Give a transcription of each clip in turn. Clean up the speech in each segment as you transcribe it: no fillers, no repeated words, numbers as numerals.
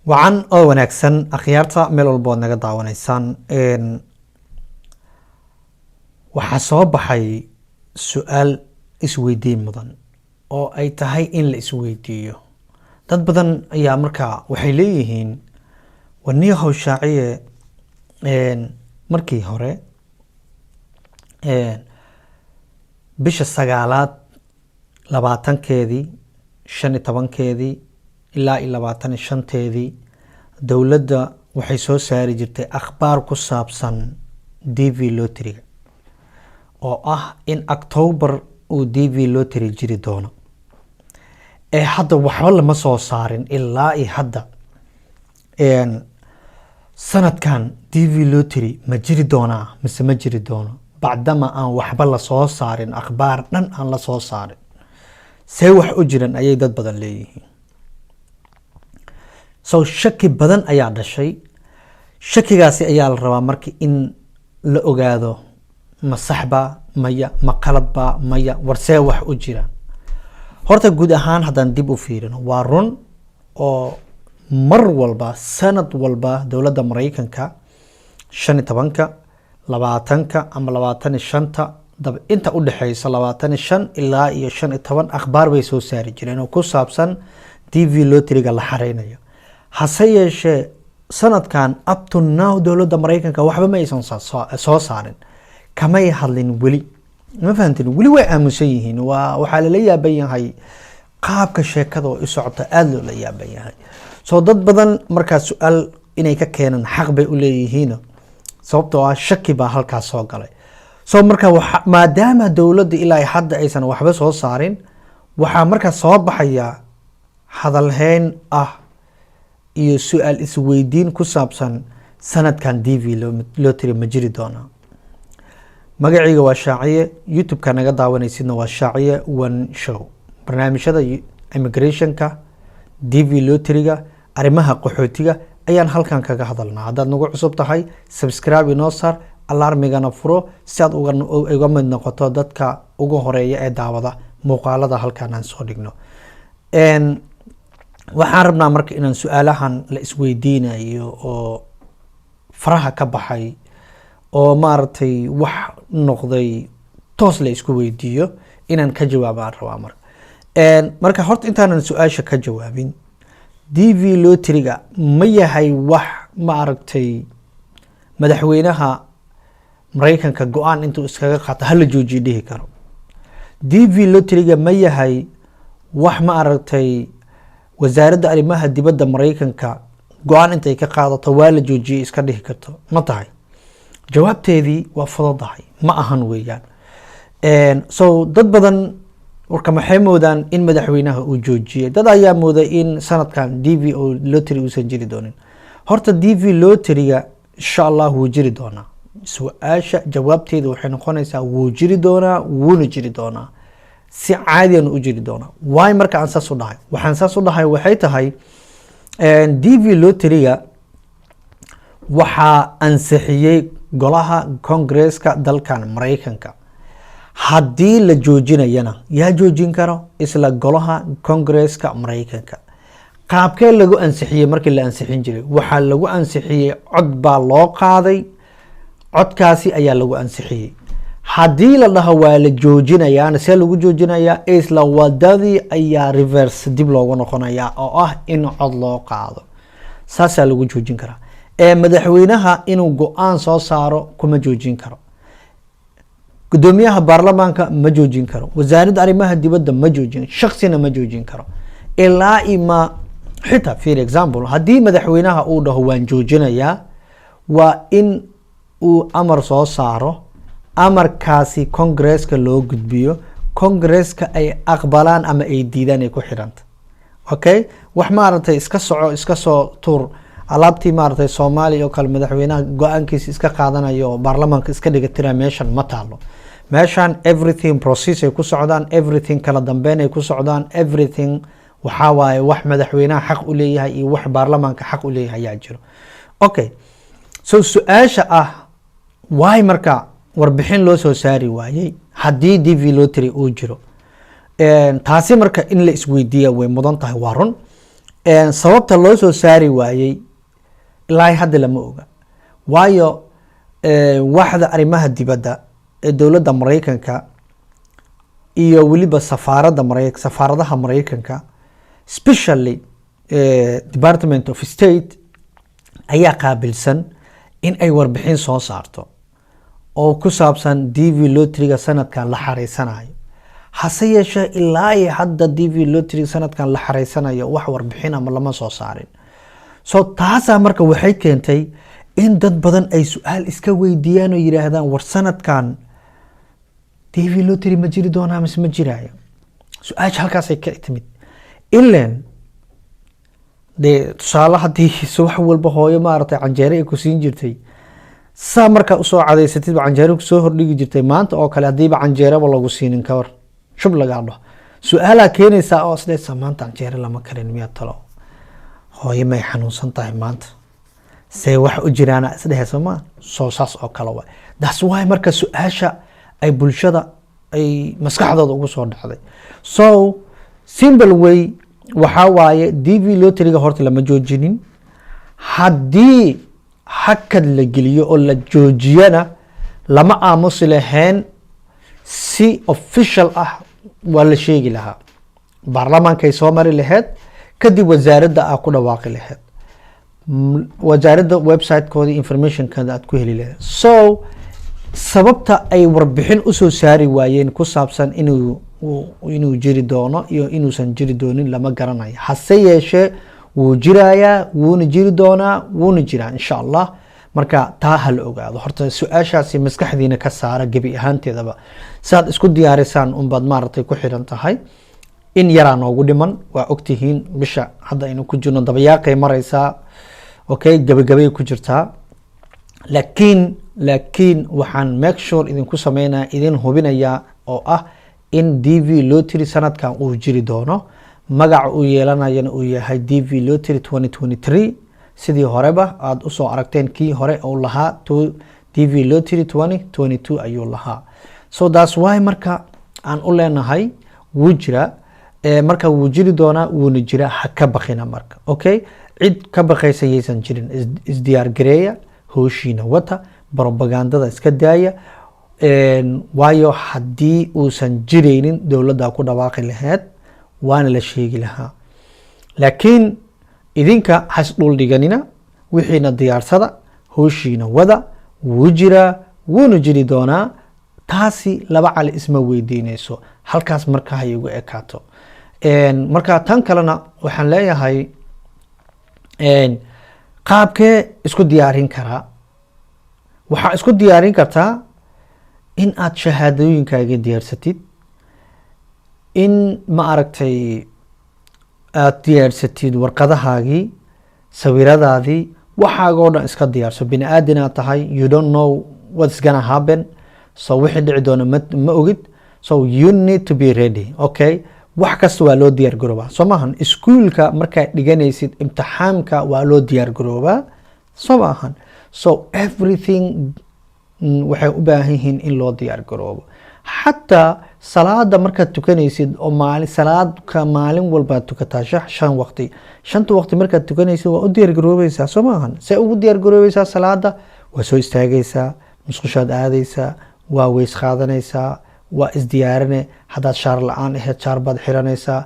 wacan oo wanaagsan akhyaarta meel walba ood naga daawanaysaan waxaa soo baxay su-aal isweydiin mudan oo ay tahay in la isweydiiyo. dad badan ayaa markaa waxay leeyihiin waniyo hawshaaciye markii hore bisha 9aad 20keedii 15keedii ilaa 25teedii dowladda waxay soo saari jirtay akhbaar ku saabsan DV lottery oo ah in October uu DV lottery jiri doono. hadda waxba lama soo saarin ilaa hadda sanadkan DV lottery ma jiri doonaa mise ma jiri doono bacdama aan waxba la soo saarin, akhbaar dhan aan la soo saarin. see wax u jiran ayay dad badan leeyihiin. shaki badan ayaa dhashay. shakigaasi ayaa la rabaa markii in la ogaado ma saxba maya, ma qaladba maya, war see wax u jiraan. horta guud ahaan haddaan dib u fiirino waa run oo mar walba sanad walba dowladda Mareykanka 15ka 20ka ama 25ta inta u dhaxaysa 25 ilaa iyo 15 akhbaar bay soo saari jireen oo ku saabsan DV lottery-ga la xareynayo. hase yeeshee sanadkan up to now dowladda Mareykanka waxba ma aysan soo saarin, kamay hadlin weli. ma fahantin, weli way aamusan yihiin. waxaa lala yaaban yahay qaabka sheekada oo u socota, aada loola yaaban yahay. dad badan markaa su-aal inay ka keenan xaq bay u leeyihiin sababtoo ah shaki baa halkaas soo galay. marka maadaama dowladda ilaa hadda aysan waxba soo saarin, waxaa markaa soo baxaya hadalhayn ah iyo su-aal isweydiin ku saabsan sanadkan DV lottery ma jiri doonaa. magacayga waa Shaaciye, YouTube-ka naga daawanaysidna waa Shaaciye One Show. barnaamijyada immigrationka, DV lottery-ga, arrimaha qaxootiga ayaan halkan kaga hadalnaa. haddaad nagu cusub tahay subscribe inoo saar, alarmigana furo si aad uga mid noqoto dadka ugu horeeya ee daawada muuqaalada halkan aan soo dhigno. waxaan rabnaa marka inaan su-aalahan la isweydiinayo oo faraha ka baxay oo maaragtay wax noqday toos la isku weydiiyo inaan ka jawaabaan rabaa marka horta intaanan su-aasha ka jawaabin, DV lottery-ga ma yahay wax maaragtay madaxweynaha Mareykanka go-aan intuu iskaga qaato hala joojiyo dhihi karo? DV lottery-ga ma yahay wax maaragtay wasaaradda arrimaha dibadda Mareykanka go-aan intay ka qaadato waa la joojiyay iska dhihi karto ma tahay? jawaabteedii waa fududahay, ma ahan weeyaan. dad badan warka maxay moodaan in madaxweynaha uu joojiyay. dad ayaa mooday in sanadkan DV lottery uusan jiri doonin. horta DV lottery-ga insha Allah wuu jiri doonaa. su-aasha jawaabteeda waxay noqonaysaa wuu jiri doonaa, wuuna jiri doonaa, si caadiyan u jiri doonaa. waay marka aan saas u dhahay? waxaan saas u dhahay waxay tahay DV lottery-ga waxaa ansixiyey golaha Congress-ka dalkan Mareykanka. haddii la joojinayana yaa joojin karo? isla golaha Congress-ka Mareykanka. qaabkee lagu ansixiyey? markii la ansixin jiray waxaa lagu ansixiyey cod baa loo qaaday, codkaasi ayaa lagu ansixiyey. haddii la dhaho waa la joojinayaana see lagu joojinayaa? isla wadadii ayaa reverse dib loogu noqonayaa oo ah in cod loo qaado. saasaa lagu joojin karaa. madaxweynaha inuu go-aan soo saaro kuma joojin karo. gudoomiyaha baarlamaanka ma joojin karo. wasaaradda arrimaha dibadda ma joojin, shaksina ma joojin karo. ilaa ima xitaa for example haddii madaxweynaha uu dhaho waan joojinayaa, waa in uu amar soo saaro, amarkaasi Congress-ka loo gudbiyo, Congress-ka ay aqbalaan ama ay diidaan ay ku xiranta. okay, wax maaragtay iska soco iska soo tuur alaabtii maaragtay Soomaaliya oo kale madaxweynaha go-aankiisa iska qaadanayo oo baarlamaanka iska dhigatira meeshan ma taalo. meeshan everything process ay ku socdaan, everything kala dambeyn ay ku socdaan, everything waxaa waaye wax madaxweynaha xaq u leeyahay iyo wax baarlamaanka xaq u leeyahay ayaa jiro. okay, su-aasha ah waay marka warbixin loo soo saari waayey haddii DV lottery uu jiro? taasi marka in la isweydiiya way mudan tahay. waa run sababta loo soo saari waayey ilaa hadda lama oga, waayo waaxda arrimaha dibadda ee dowladda Mareykanka iyo weliba safaaradaha Mareykanka, especially Department of State ayaa qaabilsan in ay warbixin soo saarto oo ku saabsan DV lottery-ga sanadkan la xareysanayo. hase yeeshee ilaa iyo hadda DV lottery sanadkan la xareysanayo wax warbixin ama lama soo saarin. So taasaa marka waxay keentay in dad badan ay su-aal iska weydiiyaan oo yiraahdaan war sanadkan DV lottery ma jiri doonaa mise ma jiraayo. su-aasha halkaasay ka timid. ileen dee tusaale haddii subax walba hooyo maaragtay canjeere ay ku siin jirtay, saa markaa usoo cadaysatid ba canjeere kusoo hordhigi jirtay, maanta oo kale haddiiba canjeereba lagu siinin ka war shub lagaa dhaho, su-aalaa keenaysaa oo isdhaysa maanta canjeere lama karin miyaa talo, hooyo may xanuunsan tahay maanta, see wax u jiraana isdhehaysa ma soo saas oo kale waay. that's why marka su-aasha ay bulshada ay maskaxdooda ugu soo dhacday. So simple way waxaa waaye DV lottery-ga horta lama joojinin. haddii hakad la geliyo oo la joojiyana lama aamusi lahayn, si official ah waa la sheegi lahaa, baarlamaankay soo mari lahayd, kadib wasaaradda aa ku dhawaaqi lahayd, wasaaradda website-kooda information-kada aad ku heli lahayd. So sababta ay warbixin usoo saari waayeen ku saabsan inuu jiri doono iyo inuusan jiri doonin lama garanayo. hase yeeshee wuu jirayaa, wuuna jiri doonaa, wuuna jiraa insha Allah. marka taa ha la ogaado horta. su-aashaasi maskaxdiina ka saara gebi ahaanteedaba. saad isku diyaarisaan unbaad maaragtay ku xiran tahay. in yaraa noogu dhiman, waa ogtihiin bisha hadda aynu ku jirno dabayaaqay maraysaa, okay, gabagabay ku jirtaa. laakiin waxaan make sure idinku sameynaya, idin hubinayaa oo ah in DV lottery sanadkan uu jiri doono, magaca uu yeelanayana uu yahay DV lottery 2023, sidii horeba aad usoo aragteen kii hore uu lahaa DV lottery 2022 ayuu lahaa. So that's why marka aan u leenahay wuu jira, marka wuu jiri doonaa, wuuna jira, ha ka baqina marka. okay, cid ka baqaysa yaysan jirin, isdiyaar gareeya, hooshiina wata, propagandada iska daaya, waayo haddii uusan jiraynin dowladda ku dhawaaqi lahayd, waana la sheegi lahaa. laakiin idinka has dhul dhiganina, wixiina diyaarsada, hooshiina wada, wuu jiraa, wuuna jiri doonaa. taasi laba cali isma weydiinayso, halkaas marka hay ugu ekaato. marka tan kalena waxaan leeyahay, qaabkee isku diyaarin karaa? waxaa isku diyaarin kartaa in aad shahaadooyinkaaga diyaarsatid, in ma aragtay aad diyaarsatid warqadahaagii, sawiradaadii, waxaagoo dhan iska diyaarso. bini aadinaad tahay, you don't know what's gonna happen, so wixii dhici doona ma ogid, so you need to be ready. okay, wax kasta waa loo diyaar garoobaa, soo maahan? iskuulka markaad dhiganaysid imtixaamka waa loo diyaar garoobaa, soo maahan? so everything waxay u baahan yihiin in loo diyaar garoobo. xataa salaada markaad tukanaysid oo salaadka maalin walbaad tukataa 5 waqti, 5 waqti markaad tukanaysid waa u diyaar garoobaysaa, soo maahan? see ugu diyaar garoobaysaa salaada? waa soo istaagaysaa, musqushaad aadaysaa, waa weys qaadanaysaa, waa isdiyaarine. haddaad shaar la-aan ahayd shaar baad xiranaysaa,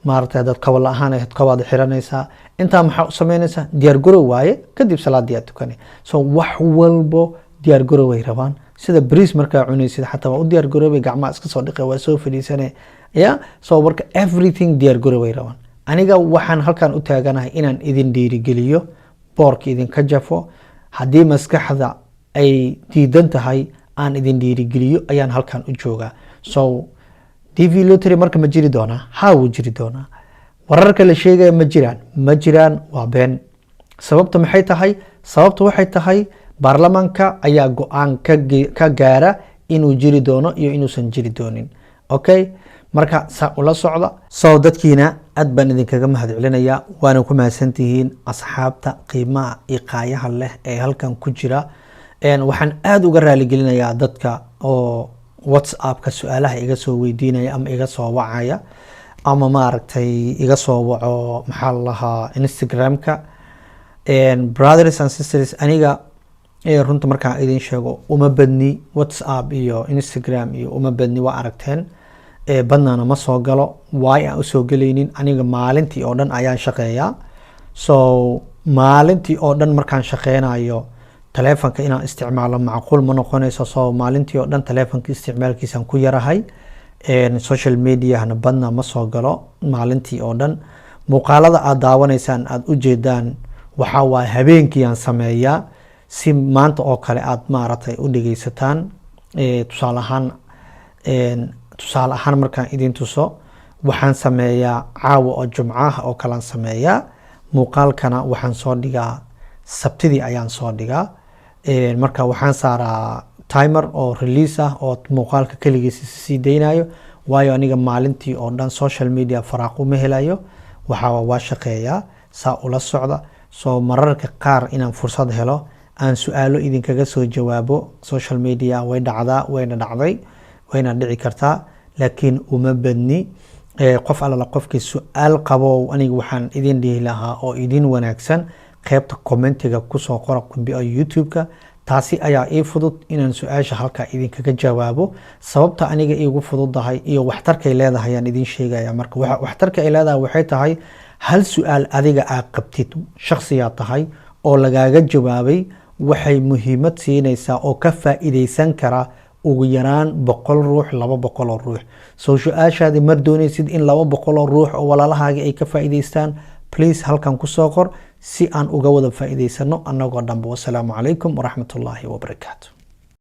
maaragtay haddaad kabo la-aan ahayd kabaad xiranaysaa. intaa maxaa u samaynaysaa? diyaar garow waaye, kadib salaadii aad tukanay. so wax walbo diyaar garow ay rabaan. sida bariis markaa cunaysid xataa waa u diyaar garoobay, gacmaha iska soo dhiqay, waa soo fadhiisanay, ya. so marka everything diyaar garow ay rabaan. aniga waxaan halkan u taaganahay inaan idin dhiirigeliyo, boorka idinka jafo. haddii maskaxda ay diidan tahay aan idin dhiirigeliyo ayaan halkan u joogaa. so DV lottery marka ma jiri doonaa? haa, wuu jiri doonaa. wararka la sheegaya ma jiraan, waa been. sababta maxay tahay? sababta waxay tahay baarlamaanka ayaa go-aan ka gaara inuu jiri doono iyo inuusan jiri doonin. okay, marka saa ula socda. so dadkiina aad baan idinkaga mahad celinayaa, waana ku mahadsantihiin asxaabta qiimaha iyo qaayaha leh ee halkan ku jira. waxaan aad uga raaligelinayaa dadka oo WhatsApp-ka su-aalaha iga soo weydiinaya ama iga soo wacaya. ama maaragtay iga soo waco maxaa la lahaa Instagram-ka. Brothers and sisters, aniga runta markaan idin sheego uma badni WhatsApp iyo Instagram iyo uma badni, waa aragteen badnaana ma soo galo. waay aan usoo gelaynin, aniga maalintii oo dhan ayaan shaqeeyaa. So maalintii oo dhan markaan shaqeynayo taleefanka inaan isticmaalo macquul ma noqonayso. So maalintii oo dhan taleefanka isticmaalkiisaan ku yarahay. Social mediahana badna ma soo galo maalintii oo dhan. muuqaalada aad daawanaysaan aad u jeedaan waxaa waaye habeenkii aan sameeyaa, si maanta oo kale aad maaragtay u dhegeysataan. tusaale ahaan markaan idin tuso, waxaan sameeyaa caawa oo jumcaha oo kalean sameeyaa. muuqaalkana waxaan soo dhigaa sabtidii ayaan soo dhigaa. marka waxaan saaraa timer oo release ah oo muuqaalka keligiisa sii deynayo, waayo aniga maalintii oo dhan social media faraaq uma helayo. waa shaqeeyaa, saa ula socda. So mararka qaar inaan fursad helo aan su-aalo idinkaga soo jawaabo social media way dhacdaa, wayna dhacday, wayna dhici kartaa, laakiin uma badni. qof alla qofkii su-aal qabo, aniga waxaan idin dhihi lahaa oo idin wanaagsan, qaybta commentiga kusoo qora YouTube-ka. taasi ayaa ii fudud inaan su-aasha halkaa idinkaga jawaabo. sababta aniga iigu fududahay iyo waxtarkay leedahay ayaan idin sheegaya. marka waxtarka ay leedahay waxay tahay, hal su-aal adiga aad qabtid, shakhsiyaa tahay, oo lagaaga jawaabay, waxay muhiimad siinaysaa oo ka faa'iidaysan kara ugu yaraan 100 ruux, 200 ruux. soo su-aashaadi mar doonaysid in 200 ruux oo walaalahaaga ay ka faa'iidaystaan, please halkan kusoo qor si aan uga wada faa'iidaysano annagoo dhanba. wasalaamu calaykum waraxmatullaahi wabarakaatu.